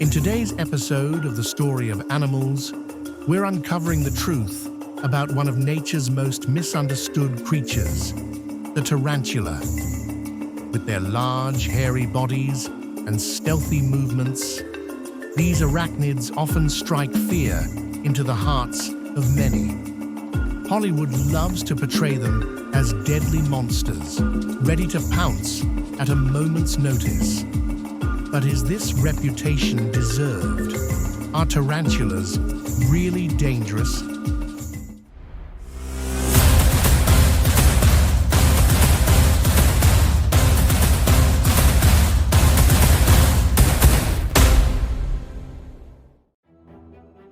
In today's episode of The Story of Animals, we're uncovering the truth about one of nature's most misunderstood creatures, the tarantula. With their large, hairy bodies and stealthy movements, these arachnids often strike fear into the hearts of many. Hollywood loves to portray them as deadly monsters, ready to pounce at a moment's notice. But is this reputation deserved? Are tarantulas really dangerous?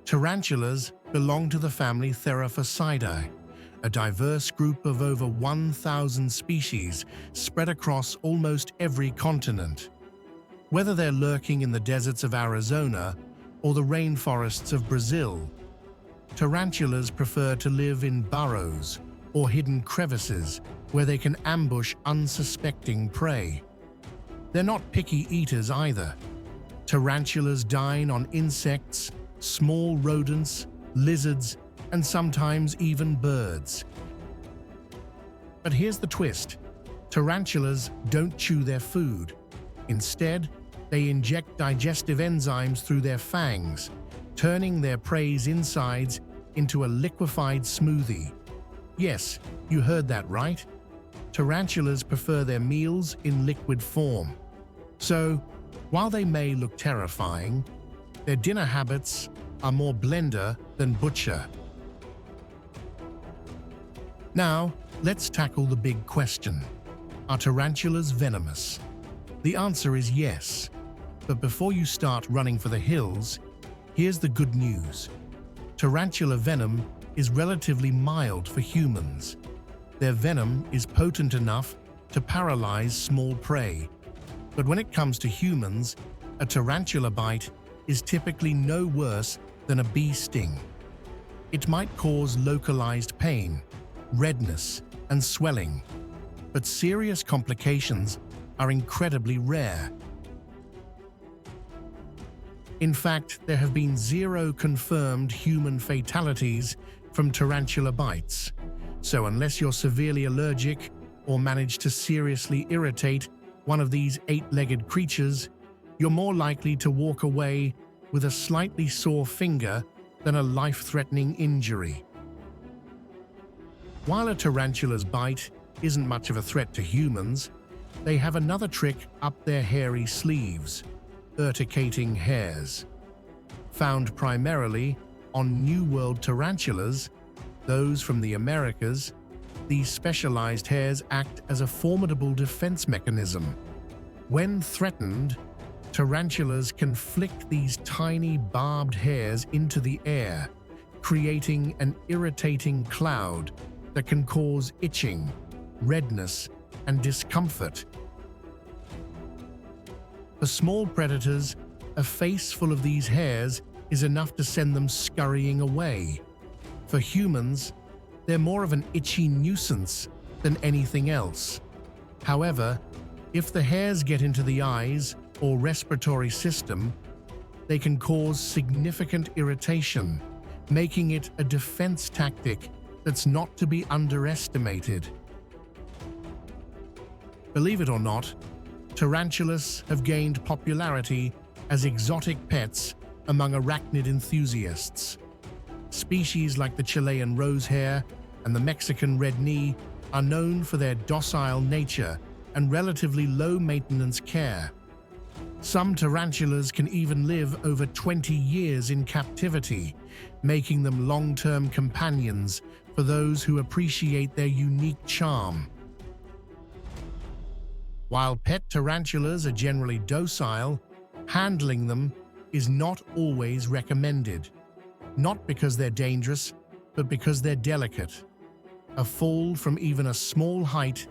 Tarantulas belong to the family Theraphosiddae, a diverse group of over 1,000 species spread across almost every continent. Whether they're lurking in the deserts of Arizona or the rainforests of Brazil, tarantulas prefer to live in burrows or hidden crevices where they can ambush unsuspecting prey. They're not picky eaters either. Tarantulas dine on insects, small rodents, lizards, and sometimes even birds. But here's the twist. Tarantulas don't chew their food. Instead, they inject digestive enzymes through their fangs, turning their prey's insides into a liquefied smoothie. Yes, you heard that right. Tarantulas prefer their meals in liquid form. So, while they may look terrifying, their dinner habits are more blender than butcher. Now, let's tackle the big question. Are tarantulas venomous? The answer is yes. But before you start running for the hills, here's the good news. Tarantula venom is relatively mild for humans. Their venom is potent enough to paralyze small prey. But when it comes to humans, a tarantula bite is typically no worse than a bee sting. It might cause localized pain, redness, and swelling, but serious complications are incredibly rare. In fact, there have been 0 confirmed human fatalities from tarantula bites. So unless you're severely allergic or manage to seriously irritate one of these 8-legged creatures, you're more likely to walk away with a slightly sore finger than a life-threatening injury. While a tarantula's bite isn't much of a threat to humans, they have another trick up their hairy sleeves: urticating hairs. Found primarily on New World tarantulas, those from the Americas, these specialized hairs act as a formidable defense mechanism. When threatened, tarantulas can flick these tiny barbed hairs into the air, creating an irritating cloud that can cause itching, redness, and discomfort. For small predators, a face full of these hairs is enough to send them scurrying away. For humans, they're more of an itchy nuisance than anything else. However, if the hairs get into the eyes or respiratory system, they can cause significant irritation, making it a defense tactic that's not to be underestimated. Believe it or not, tarantulas have gained popularity as exotic pets among arachnid enthusiasts. Species like the Chilean rosehair and the Mexican red knee are known for their docile nature and relatively low-maintenance care. Some tarantulas can even live over 20 years in captivity, making them long-term companions for those who appreciate their unique charm. While pet tarantulas are generally docile, handling them is not always recommended. Not because they're dangerous, but because they're delicate. A fall from even a small height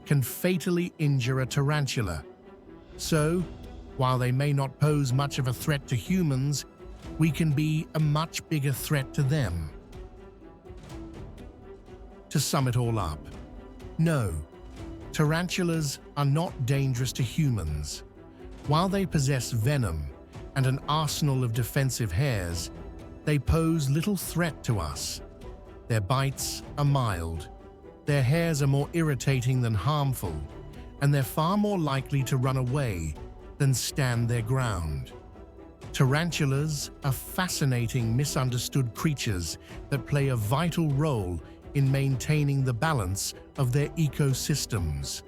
can fatally injure a tarantula. So, while they may not pose much of a threat to humans, we can be a much bigger threat to them. To sum it all up, no, tarantulas are not dangerous to humans. While they possess venom, and an arsenal of defensive hairs, they pose little threat to us. Their bites are mild, their hairs are more irritating than harmful, and they're far more likely to run away than stand their ground. Tarantulas are fascinating, misunderstood creatures that play a vital role in maintaining the balance of their ecosystems.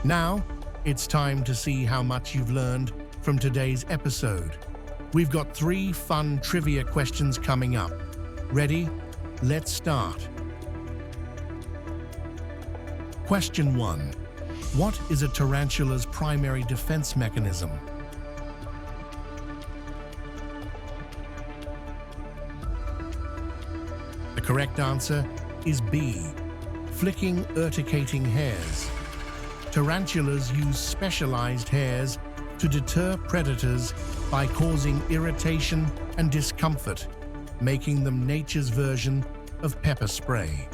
Now, it's time to see how much you've learned from today's episode. We've got 3 fun trivia questions coming up. Ready? Let's start. Question 1. What is a tarantula's primary defense mechanism? The correct answer is B. Flicking urticating hairs. Tarantulas use specialized hairs to deter predators by causing irritation and discomfort, making them nature's version of pepper spray.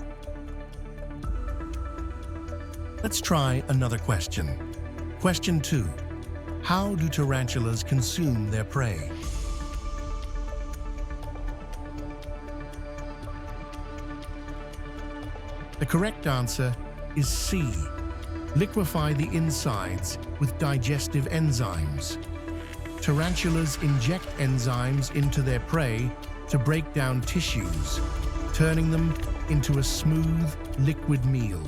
Let's try another question. Question 2. How do tarantulas consume their prey? The correct answer is C. Liquefy the insides with digestive enzymes. Tarantulas inject enzymes into their prey to break down tissues, turning them into a smooth, liquid meal.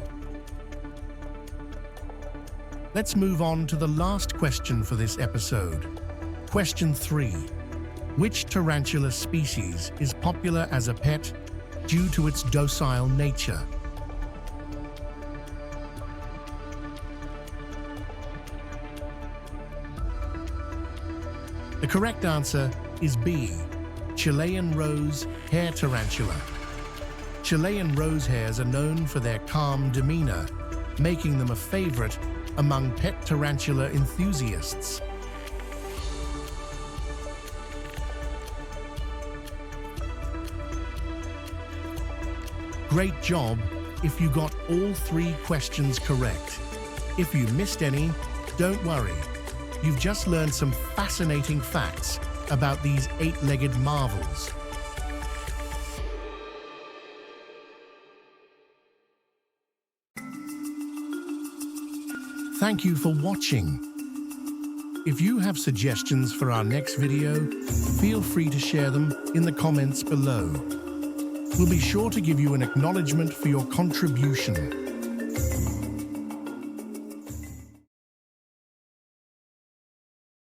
Let's move on to the last question for this episode. Question 3. Which tarantula species is popular as a pet due to its docile nature? The correct answer is B. Chilean rose hair tarantula. Chilean rose hares are known for their calm demeanor, making them a favorite among pet tarantula enthusiasts. Great job if you got all 3 questions correct. If you missed any, don't worry. You've just learned some fascinating facts about these 8-legged marvels. Thank you for watching. If you have suggestions for our next video, feel free to share them in the comments below. We'll be sure to give you an acknowledgement for your contribution.